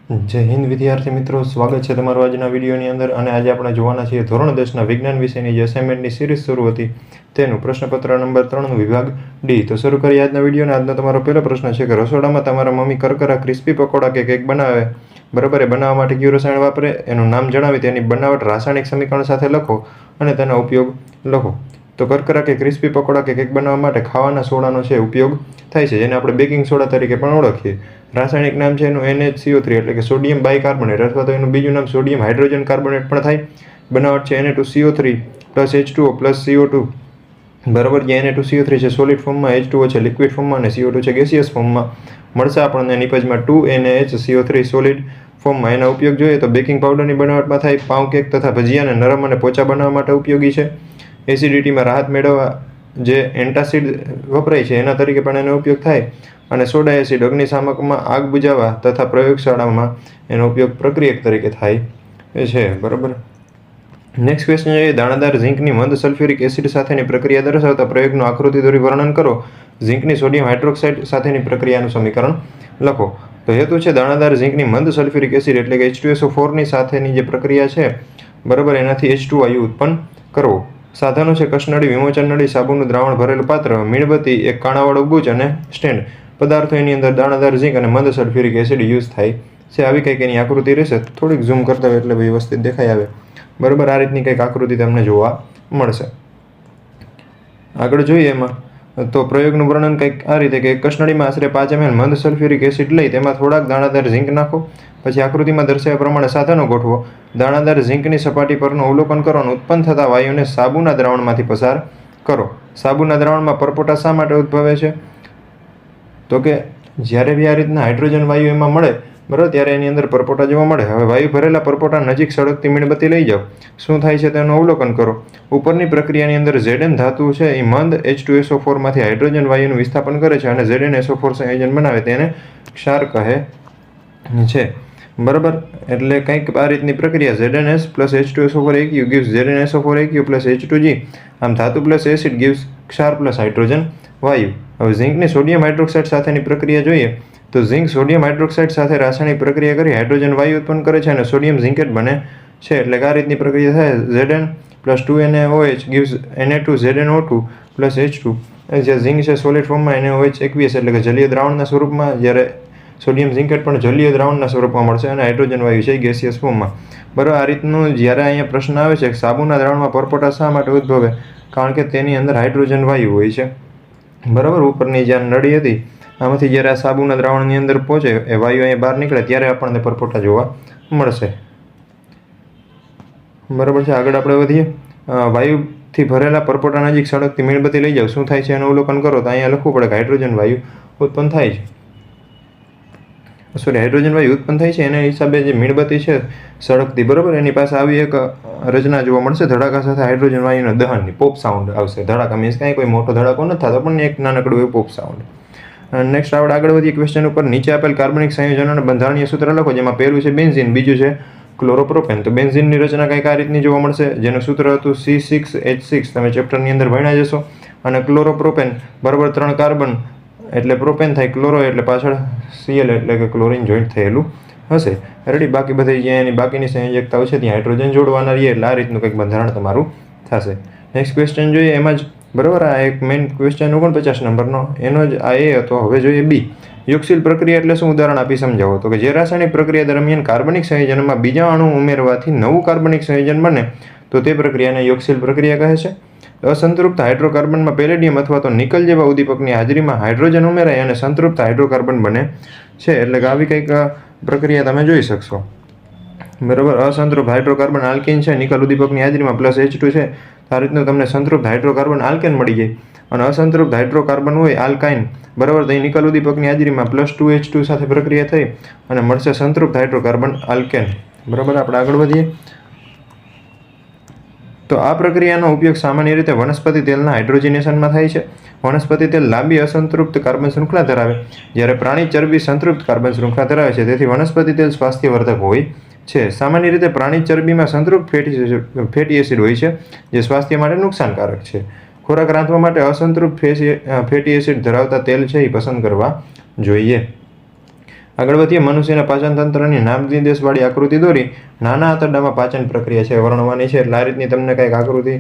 જય હિન્દ વિદ્યાર્થી મિત્રો, સ્વાગત છે તમારું આજના વિડીયોની અંદર. અને આજે આપણે જોવાના છીએ ધોરણ 10ના વિજ્ઞાન વિષયની જે અસાઇનમેન્ટની સિરીઝ શરૂ હતી તેનું પ્રશ્નપત્ર નંબર 3નું વિભાગ ડી. તો શરૂ કરીએ આજના વિડીયોને. આજનો તમારો પહેલો પ્રશ્ન છે કે રસોડામાં તમારા મમ્મી કરકરા ક્રિસ્પી પકોડા કે કેક બનાવે, બરાબર, એ બનાવવા માટે કયું રસાયણ વાપરે? એનું નામ જણાવી તેની બનાવટ રાસાયણિક સમીકરણ સાથે લખો અને તેનો ઉપયોગ લખો. તો કરકરા કે ક્રિસ્પી પકોડા કે કેક બનાવવા માટે ખાવાના સોડાનો છે ઉપયોગ થાય છે, જેને આપણે બેકિંગ સોડા તરીકે પણ ઓળખીએ. રાસાયણિક નામ છે એનું NaCO3 એટલે કે સોડિયમ બાયકાર્બોનેટ, અથવા તો એનું બીજું નામ સોડિયમ હાઇડ્રોજન કાર્બોનેટ પણ થાય. બનાવટ છે Na2CO3 plus H2O plus CO2, બરાબર. જે Na2CO3 છે સોલિડ ફોર્મમાં, H2O છે લિક્વિડ ફોર્મમાં અને CO2 છે ગેસિયસ ફોર્મમાં. મળશે આપણને નિપજમાં 2NaHCO3 સોલિડ ફોર્મમાં. એના ઉપયોગ જોઈએ તો બેકિંગ પાવડરની બનાવટમાં થાય. પાઉં કેક તથા ભજીયાને નરમ અને પોચા બનાવવા માટે ઉપયોગી છે. એસિડિટીમાં રાહત મેળવવા જે એન્ટાસિડ વપરાય છે એના તરીકે પણ એનો ઉપયોગ થાય. અને સોડા એસિડ અગ્નિશામકમાં આગ બુઝાવવા તથા પ્રયોગશાળામાં એનો ઉપયોગ પ્રક્રિયક તરીકે થાય છે, બરાબર. નેક્સ્ટ ક્વેશ્ચન જોઈએ. દાણાદાર ઝીંકની મંદ સલ્ફ્યુરિક એસિડ સાથેની પ્રક્રિયા દર્શાવતા પ્રયોગનું આકૃતિ દોરી વર્ણન કરો. ઝીંકની સોડિયમ હાઇડ્રોક્સાઇડ સાથેની પ્રક્રિયાનું સમીકરણ લખો. તો હેતુ છે દાણાદાર ઝીંકની મંદ સલ્ફ્યુરિક એસિડ એટલે કે H2SO4 સાથેની જે પ્રક્રિયા છે, બરાબર, એનાથી H2 વાયુ ઉત્પન્ન કરવો. સાધનો છે કસનળી, વિમોચન નળી, સાબુનું દ્રાવણ ભરેલું પાત્ર, મીણબત્તી, એક કાણાવાળો બુચ અને સ્ટેન્ડ. પદાર્થો એની અંદર દાણાદાર ઝીંક અને મંદ સલ્ફ્યુરિક એસિડ યુઝ થાય છે. આવી કંઈક એની આકૃતિ રહેશે. થોડીક ઝૂમ કરતા હોય એટલે વ્યવસ્થિત દેખાઈ આવે, બરાબર. આ રીતની કંઈક આકૃતિ તમને જોવા મળશે. આગળ જોઈએ એમાં તો પ્રયોગનું વર્ણન કંઈક આ રીતે કે કસનળીમાં આશરે 5 ml મંદ સલ્ફ્યુરિક એસિડ લઈ તેમાં થોડાક દાણાદાર ઝીંક નાખો. પછી આકૃતિમાં દર્શાવ્યા પ્રમાણે સાધનો ગોઠવો. દાણાદાર ઝીંકની સપાટી પરનું અવલોકન કરો અને ઉત્પન્ન થતા વાયુને સાબુના દ્રાવણમાંથી પસાર કરો. સાબુના દ્રાવણમાં પરપોટા શા માટે ઉદ્ભવે છે? તો કે જ્યારે બી આ રીતના હાઇડ્રોજન વાયુ એમાં મળે, બરાબર, ત્યારે એની અંદર પરપોટા જોવા મળે. હવે વાયુ ભરેલા પરપોટા નજીક સળગતી મીણબત્તી લઈ જાઓ. શું થાય છે તેનું અવલોકન કરો. ઉપરની પ્રક્રિયાની અંદર Zn ધાતુ છે એ મંદ H2SO4 માંથી હાઇડ્રોજન વાયુનું વિસ્થાપન કરે છે અને ZnSO4 સંયોજન બનાવે તેને ક્ષાર કહે છે, બરાબર. એટલે કંઈક આ રીતની પ્રક્રિયા ZnS plus H2SO4 AQ gives ZnSO4 AQ plus H2G. આમ ધાતુ પ્લસ એસિડ gives ક્ષાર પ્લસ હાઇડ્રોજન વાયુ. હવે ઝીંકની સોડિયમ હાઇડ્રોક્સાઇડ સાથેની પ્રક્રિયા જોઈએ તો ઝીંક સોડિયમ હાઇડ્રોક્સાઇડ સાથે રાસાયણિક પ્રક્રિયા કરી હાઇડ્રોજન વાયુ ઉત્પન્ન કરે છે અને સોડિયમ ઝીંકેટ બને છે. એટલે આ રીતની પ્રક્રિયા થાય. Zn plus 2NaOH gives Na2ZnO2 plus H2. જે ઝીંક છે સોલિડ ફોર્મમાં NaOH aqueous એટલે કે જલીય દ્રાવણના સ્વરૂપમાં, જ્યારે સોડિયમ ઝીંકેટ પણ જલીય દ્રાવણના સ્વરૂપમાં મળશે અને હાઇડ્રોજન વાયુ છે ગેસિયસ ફોર્મમાં, બરાબર. આ રીતનું જ્યારે અહીંયા પ્રશ્ન આવે છે સાબુના દ્રાવણમાં પરપોટા શા માટે ઉદ્ભવે? કારણ કે તેની અંદર હાઇડ્રોજન વાયુ હોય છે, બરાબર. ઉપરની જે નળી હતી આમાંથી જ્યારે આ સાબુના દ્રાવણની અંદર પહોંચે એ વાયુ અહીંયા બહાર નીકળે ત્યારે આપણને પરપોટા જોવા મળશે, બરાબર છે. આગળ આપણે વધીએ. વાયુથી ભરેલા પરપોટા નજીક સળગતી મીણબત્તી લઈ જાઓ. શું થાય છે એનું અવલોકન કરો. તો અહીંયા લખવું પડે કે હાઇડ્રોજન વાયુ ઉત્પન્ન થાય છે. હાઇડ્રોજન વાયુ ઉત્પન્ન થાય છે એના હિસાબે જે મીણબત્તી છે સળગતી, બરાબર, એની પાસે આવી એક રચના જોવા મળશે. ધડાકા સાથે હાઇડ્રોજન વાયુના દહનની પોપ સાઉન્ડ આવશે. ધડાકા મીન્સ કાંઈ કોઈ મોટો ધડાકો નથી થતો, પણ એક નાનકડું એવું પોપ સાઉન્ડ. નેક્સ્ટ આપણે આગળ વધીએ ક્વેશ્ચન ઉપર. નીચે આપેલ કાર્બનિક સંયોજનોના બંધારણીય સૂત્ર લખો, જેમાં પહેલું છે બેન્ઝીન, બીજું છે ક્લોરોપ્રોપેન. તો બેન્ઝીનની રચના કંઈક આ રીતની જોવા મળશે, જેનું સૂત્ર હતું C6H6. તમે ચેપ્ટરની અંદર ભણ્યા જશો. અને ક્લોરોપ્રોપેન, બરાબર, 3 કાર્બન એટલે પ્રોપેન થાય, ક્લોરો એટલે પાછળ Cl એટલે કે ક્લોરીન જોઈન્ટ થયેલું હશે. રેડી. બાકી બધી જ્યાં એની બાકીની સંયોજકતાઓ છે ત્યાં હાઇડ્રોજન જોડવાના રહીએ. એટલે આ રીતનું કંઈક બંધારણ તમારું થશે. નેક્સ્ટ ક્વેશ્ચન જોઈએ. એમાં જ, બરાબર, આ એક મેઇન ક્વેશ્ચન 49 નંબરનો, એનો જ આ એ હતો. હવે જોઈએ B. યોગશીલ પ્રક્રિયા એટલે શું? ઉદાહરણ આપી સમજાવો. તો કે જે રાસાયણિક પ્રક્રિયા દરમિયાન કાર્બનિક સંયોજનમાં બીજા અણુ ઉમેરવાથી નવું કાર્બનિક સંયોજન બને તો તે પ્રક્રિયાને યોગશીલ પ્રક્રિયા કહે છે. અસંતૃપ્ત હાઇડ્રોકાર્બનમાં પેલેડિયમ અથવા તો નિકલ જેવા ઉદ્દીપકની હાજરીમાં હાઇડ્રોજન ઉમેરાય અને સંતૃપ્ત હાઇડ્રોકાર્બન બને છે. એટલે કે આવી કંઈક પ્રક્રિયા તમે જોઈ શકશો, બરાબર. અસંતૃપ્ત હાઇડ્રોકાર્બન આલ્કેન છે નિકલ ઉદ્દીપકની હાજરીમાં પ્લસ H2 છે. આ રીતનું તમને સંતૃપ્ત હાઇડ્રોકાર્બન આલ્કેન મળી જાય. અને અસંતૃપ્ત હાઇડ્રોકાર્બન હોય આલ્કાઇન, બરાબર, તો એ નિકલ ઉદ્દીપકની હાજરીમાં પ્લસ 2H2 સાથે પ્રક્રિયા થઈ અને મળશે સંતૃપ્ત હાઇડ્રોકાર્બન આલ્કેન, બરાબર. આપણે આગળ વધીએ. તો આ પ્રક્રિયાનો ઉપયોગ સામાન્ય રીતે વનસ્પતિ તેલના હાઇડ્રોજનેશનમાં થાય છે. વનસ્પતિ તેલ લાંબી અસંતૃપ્ત કાર્બન શૃંખલા ધરાવે, જ્યારે પ્રાણી ચરબી સંતૃપ્ત કાર્બન શૃંખલા ધરાવે છે. તેથી વનસ્પતિ તેલ સ્વાસ્થ્યવર્ધક હોય છે. સામાન્ય રીતે પ્રાણી ચરબીમાં સંતૃપ્ત ફેટી એસિડ હોય છે, જે સ્વાસ્થ્ય માટે નુકસાનકારક છે. ખોરાક રાંધવા માટે અસંતૃપ્ત ફેટી એસિડ ધરાવતા તેલ છે એ પસંદ કરવા જોઈએ. આગળ વધીએ, મનુષ્યના પાચન તંત્રની નામનિર્દેશવાળી આકૃતિ દોરી નાના આંતરડામાં પાચન પ્રક્રિયા છે વર્ણવાની છે. એટલે આ રીતની તમને કંઈક આકૃતિ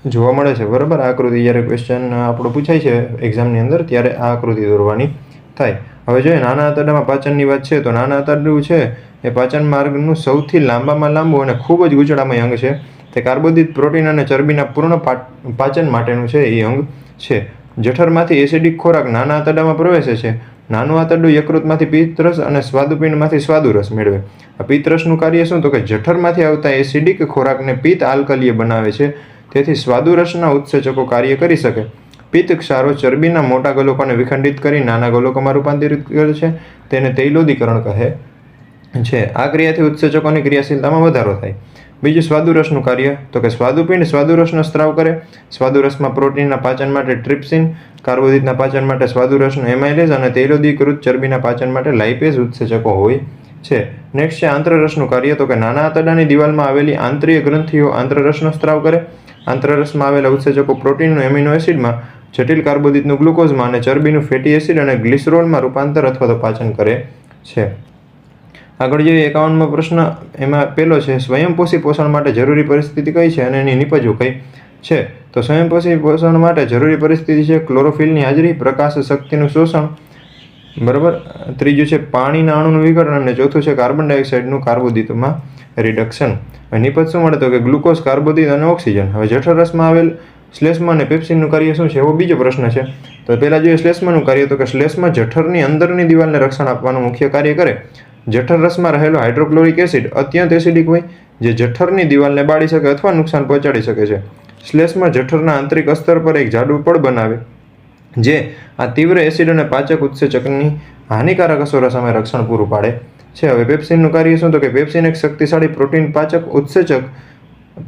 જોવા મળે છે. બરાબર, આ આકૃતિ જ્યારે ક્વેશ્ચન આપણું પૂછાય છે એક્ઝામની અંદર ત્યારે આ આકૃતિ દોરવાની થાય. હવે જોઈએ નાના આંતરડામાં પાચનની વાત છે તો નાના આંતરડું છે એ પાચન માર્ગનું સૌથી લાંબામાં લાંબુ અને ખૂબ જ ગૂંચળામય અંગ છે. તે કાર્બોદિત, પ્રોટીન અને ચરબીના પૂર્ણ પાચન માટેનું છે એ અંગ છે. જઠરમાંથી એસિડિક ખોરાક નાના આંતરડામાં પ્રવેશે છે. નાનું આંતરડું યકૃતમાંથી પિત્તરસ અને સ્વાદુપિંડમાંથી સ્વાદુરસ મેળવે. આ પિત્તરસનું કાર્ય શું? તો કે જઠરમાંથી આવતા એસિડિક ખોરાકને પિત્ત આલ્કલીય બનાવે છે. તેથી સ્વાદુરસના ઉત્સેચકો કાર્ય કરી શકે. પિત્ત ક્ષારો ચરબીના મોટા ગોલકોને વિખંડિત કરી નાના ગોલકોમાં રૂપાંતરિત કરે છે. તેને તૈલોદીકરણ કહે છે. આ ક્રિયાથી ઉત્સેચકોની ક્રિયાશીલતામાં વધારો થાય. બીજું સ્વાદુરસનું કાર્ય તો કે સ્વાદુપિંડ સ્વાદુરસનો સ્ત્રાવ કરે. સ્વાદુરસમાં પ્રોટીનના પાચન માટે ટ્રિપ્સિન, કાર્બોદિતના પાચન માટે સ્વાદુરસનો એમાઇલેઝ અને તૈલોદીકૃત ચરબીના પાચન માટે લાઇપેઝ ઉત્સેચકો હોય છે. નેક્સ્ટ છે આંત્રરસનું કાર્ય તો કે નાના આંતરડાની દિવાલમાં આવેલી આંતરીય ગ્રંથિઓ આંત્રરસનો સ્ત્રાવ કરે. આંત્રરસમાં આવેલા ઉત્સેચકો પ્રોટીનનું એમિનો એસિડમાં, જટિલ કાર્બોદિતનું ગ્લુકોઝમાં અને ચરબીનું ફેટી એસિડ અને ગ્લિસરોલમાં રૂપાંતર અથવા તો પાચન કરે છે. આગળ જોઈએ 51મો પ્રશ્ન. એમાં પહેલો છે સ્વયંપોષી પોષણ માટે જરૂરી પરિસ્થિતિ કઈ છે અને એની નિપજો કઈ છે? તો સ્વયંપોષી પોષણ માટે જરૂરી પરિસ્થિતિ છે ક્લોરોફિલની હાજરી, પ્રકાશ શક્તિનું શોષણ, બરાબર. ત્રીજું છે પાણીના અણુનું વિઘટન અને ચોથું છે કાર્બન ડાયોક્સાઇડનું કાર્બોદિતમાં રિડક્શન. નિપજ શું મળે તો કે ગ્લુકોઝ, કાર્બોદિત અને ઓક્સિજન. હવે જઠરરસમાં આવેલ શ્લેષ્મ અને પેપ્સિનનું કાર્ય શું છે એવો બીજો પ્રશ્ન છે. તો પહેલાં જોઈએ શ્લેષ્મનું કાર્ય તો કે શ્લેષ્મ જઠરની અંદરની દિવાલને રક્ષણ આપવાનું મુખ્ય કાર્ય કરે. જઠરરસમાં રહેલો હાઇડ્રોક્લોરિક એસિડ અત્યંત એસિડિક હોય જે જઠરની દિવાલને બાળી શકે અથવા નુકસાન પહોંચાડી શકે છે. શ્લેષ્મ જઠરના આંતરિક અસ્તર પર એક જાડું પડ બનાવે જે આ તીવ્ર એસિડ અને પાચક ઉત્સેચકની હાનિકારક અસરો સામે રક્ષણ પૂરું પાડે છે. હવે પેપ્સિનનું કાર્ય શું તો કે પેપ્સિન એક શક્તિશાળી પ્રોટીન પાચક ઉત્સેચક.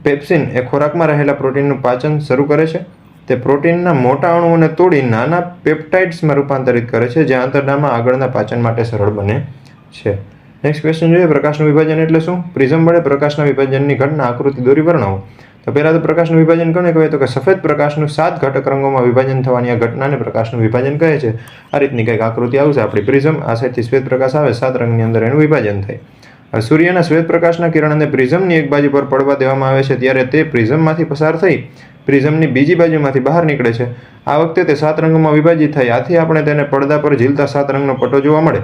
પેપ્સિન એ ખોરાકમાં રહેલા પ્રોટીનનું પાચન શરૂ કરે છે. તે પ્રોટીનના મોટા અણુઓને તોડી નાના પેપ્ટાઇડ્સમાં રૂપાંતરિત કરે છે જે આંતરડામાં આગળના પાચન માટે સરળ બને છે. નેક્સ્ટ ક્વેશ્ચન જોઈએ પ્રકાશનું વિભાજન એટલે શું? પ્રિઝમ વડે પ્રકાશના વિભાજનની ઘટના આકૃતિ દોરી વર્ણવો. તો પહેલાં તો પ્રકાશનું વિભાજન કોને કહેવાય તો કે સફેદ પ્રકાશનું 7 ઘટક રંગોમાં વિભાજન થવાની આ ઘટનાને પ્રકાશનું વિભાજન કહે છે. આ રીતની કંઈક આકૃતિ આવશે આપણી પ્રિઝમ. આ સાઈડથી શ્વેત પ્રકાશ આવે 7 રંગની અંદર એનું વિભાજન થાય. હવે સૂર્યના શ્વેત પ્રકાશના કિરણને પ્રિઝમની એક બાજુ પર પડવા દેવામાં આવે છે ત્યારે તે પ્રિઝમમાંથી પસાર થઈ પ્રિઝમની બીજી બાજુમાંથી બહાર નીકળે છે. આ વખતે તે 7 રંગોમાં વિભાજિત થાય. આથી આપણે તેને પડદા પર ઝીલતા 7 રંગનો પટ્ટો જોવા મળે.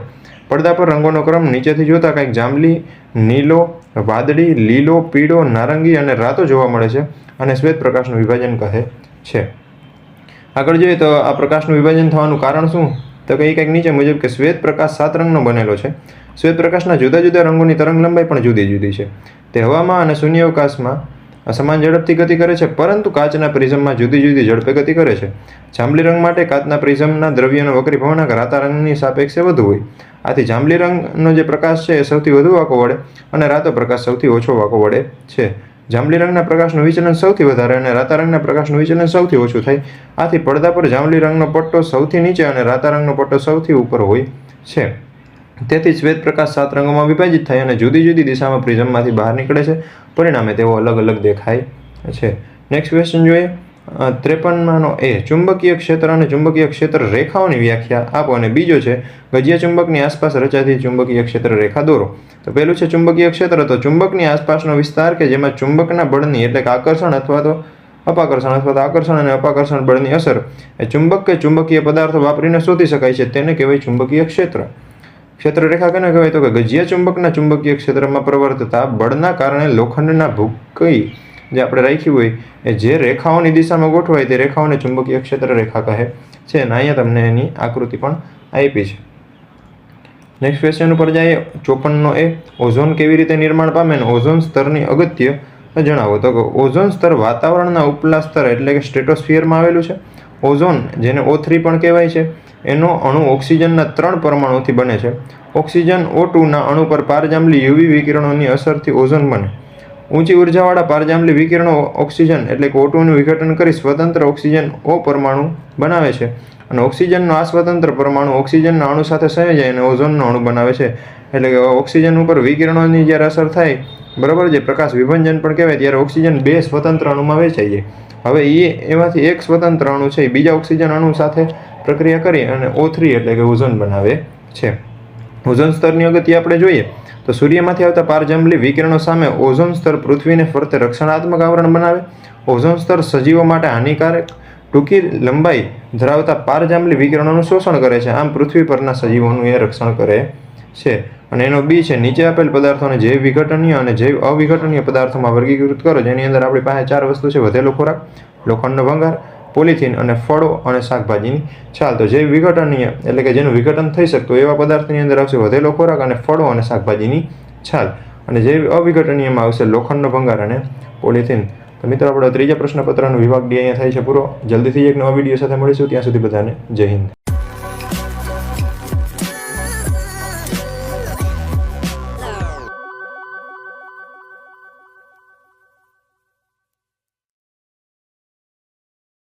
પડદા પર રંગોનો ક્રમ નીચેથી જોતા કંઈક જાંબલી, નીલો, વાદળી, લીલો, પીળો, નારંગી અને રાતો જોવા મળે છે અને શ્વેત પ્રકાશનું વિભાજન કહે છે. આગળ જોઈએ તો આ પ્રકાશનું વિભાજન થવાનું કારણ શું તો કે કંઈક નીચે મુજબ કે શ્વેત પ્રકાશ 7 રંગનો બનેલો છે. શ્વેત પ્રકાશના જુદા જુદા રંગોની તરંગ લંબાઈ પણ જુદી જુદી છે. તે હવામાં અને શૂન્યાવકાશમાં સમાન ઝડપથી ગતિ કરે છે પરંતુ કાચના પ્રિઝમમાં જુદી જુદી ઝડપે ગતિ કરે છે. જાંબલી રંગ માટે કાચના પ્રિઝમના દ્રવ્યનો વક્રીભવનાંક રાતા રંગની સાપેક્ષે વધુ હોય. આથી જાંબલી રંગનો જે પ્રકાશ છે એ સૌથી વધુ વાંકો વળે અને રાતો પ્રકાશ સૌથી ઓછો વાંકો વળે છે. જાંબલી રંગના પ્રકાશનું વિચલન સૌથી વધારે અને રાતા રંગના પ્રકાશનું વિચલન સૌથી ઓછું થાય. આથી પડદા પર જાંબલી રંગનો પટ્ટો સૌથી નીચે અને રાતા રંગનો પટ્ટો સૌથી ઉપર હોય છે. તેથી શ્વેત પ્રકાશ 7 રંગોમાં વિભાજિત થાય અને જુદી જુદી દિશામાં પ્રિઝમમાંથી બહાર નીકળે છે. પરિણામે તેઓ અલગ અલગ દેખાય છે. નેક્સ્ટ ક્વેશ્ચન જોઈએ 53માંનો એ ચુંબકીય ક્ષેત્ર અને ચુંબકીય ક્ષેત્ર રેખાઓની વ્યાખ્યા આપો. અને બીજો છે ગજ્ય ચુંબકની આસપાસ રચાતી ચુંબકીય ક્ષેત્ર રેખા દોરો. તો પહેલું છે ચુંબકીય ક્ષેત્ર. તો ચુંબકની આસપાસનો વિસ્તાર કે જેમાં ચુંબકના બળની એટલે કે આકર્ષણ અથવા તો અપાકર્ષણ અથવા તો આકર્ષણ અને અપાકર્ષણ બળની અસર એ ચુંબક કે ચુંબકીય પદાર્થો વાપરીને શોધી શકાય છે તેને કહેવાય ચુંબકીય ક્ષેત્ર. ક્ષેત્ર રેખા કેને કહેવાય તો કે ગજ્ય ચુંબકના ચુંબકીય ક્ષેત્રમાં પ્રવર્તતા બળના કારણે લોખંડના ભૂકઈ જે આપણે રાખી હોય એ જે રેખાઓની દિશામાં ગોઠવાય તે રેખાઓને ચુંબકીય ક્ષેત્ર રેખા કહે છે. અને અહીંયા તમને એની આકૃતિ પણ આપી છે. નેક્સ્ટ ક્વેશ્ચન ઉપર જઈએ 54નો એ ઓઝોન કેવી રીતે નિર્માણ પામે અને ઓઝોન સ્તરની અગત્ય જણાવો. તો કે ઓઝોન સ્તર વાતાવરણના ઉપલા સ્તર એટલે કે સ્ટ્રેટોસ્ફિયરમાં આવેલું છે. ઓઝોન જેને O3 પણ કહેવાય છે એનો અણુ ઓક્સિજનના 3 પરમાણુથી બને છે. ઓક્સિજન O2ના અણુ પર પારજાંબલી યુવી વિકિરણોની અસરથી ઓઝોન બને. ઊંચી ઉર્જાવાળા પારજાંબલી વિકિરણો ઓક્સિજન એટલે કે O2નું વિઘટન કરી સ્વતંત્ર ઓક્સિજન O પરમાણુ બનાવે છે અને ઓક્સિજનનો આ સ્વતંત્ર પરમાણુ ઓક્સિજનના અણુ સાથે સંયોજાય અને ઓઝોનનો અણુ બનાવે છે. એટલે કે ઓક્સિજન ઉપર વિકિરણોની જ્યારે અસર થાય બરાબર જે પ્રકાશ વિભંજન પણ કહેવાય ત્યારે ઓક્સિજન 2 સ્વતંત્ર અણુમાં વહેંચાઈ જાય. હવે એમાંથી એક સ્વતંત્ર અણુ છે એ બીજા ઓક્સિજન અણુ સાથે પ્રક્રિયા કરી અને O3 એટલે કે ઓઝોન બનાવે છે. ઓઝોન સ્તરની અગત્ય આપણે જોઈએ તો સૂર્યમાંથી આવતા પારજાંબલી વિકિરણો સામે ઓઝોન સ્તર પૃથ્વીને ફરતે રક્ષણાત્મક આવરણ બનાવે. ઓઝોન સ્તર સજીવો માટે હાનિકારક ટૂંકી લંબાઈ ધરાવતા પારજાંબલી વિકિરણોનું શોષણ કરે છે. આમ પૃથ્વી પરના સજીવોનું એ રક્ષણ કરે છે. અને એનો બી છે નીચે આપેલ પદાર્થોને જૈવ વિઘટનીય અને જૈવ અવિઘટનીય પદાર્થોમાં વર્ગીકૃત કરો, જેની અંદર આપણી પાસે 4 વસ્તુ છે: વધેલો ખોરાક, લોખંડનો ભંગાર, પોલિથીન અને ફળો અને શાકભાજીની છાલ. તો જૈવ વિઘટનીય એટલે કે જેનું વિઘટન થઈ શકતું એવા પદાર્થની અંદર આવશે વધેલો ખોરાક અને ફળો અને શાકભાજીની છાલ. અને જૈવ અવિઘટનીયમાં આવશે લોખંડનો ભંગાર અને પોલિથીન. તો મિત્રો આપણો ત્રીજા પ્રશ્નપત્રનો વિભાગ ડી અહીંયા થાય છે પૂરો. જલ્દીથી એક નવા વિડીયો સાથે મળીશું. ત્યાં સુધી બધાને જય હિન્દ.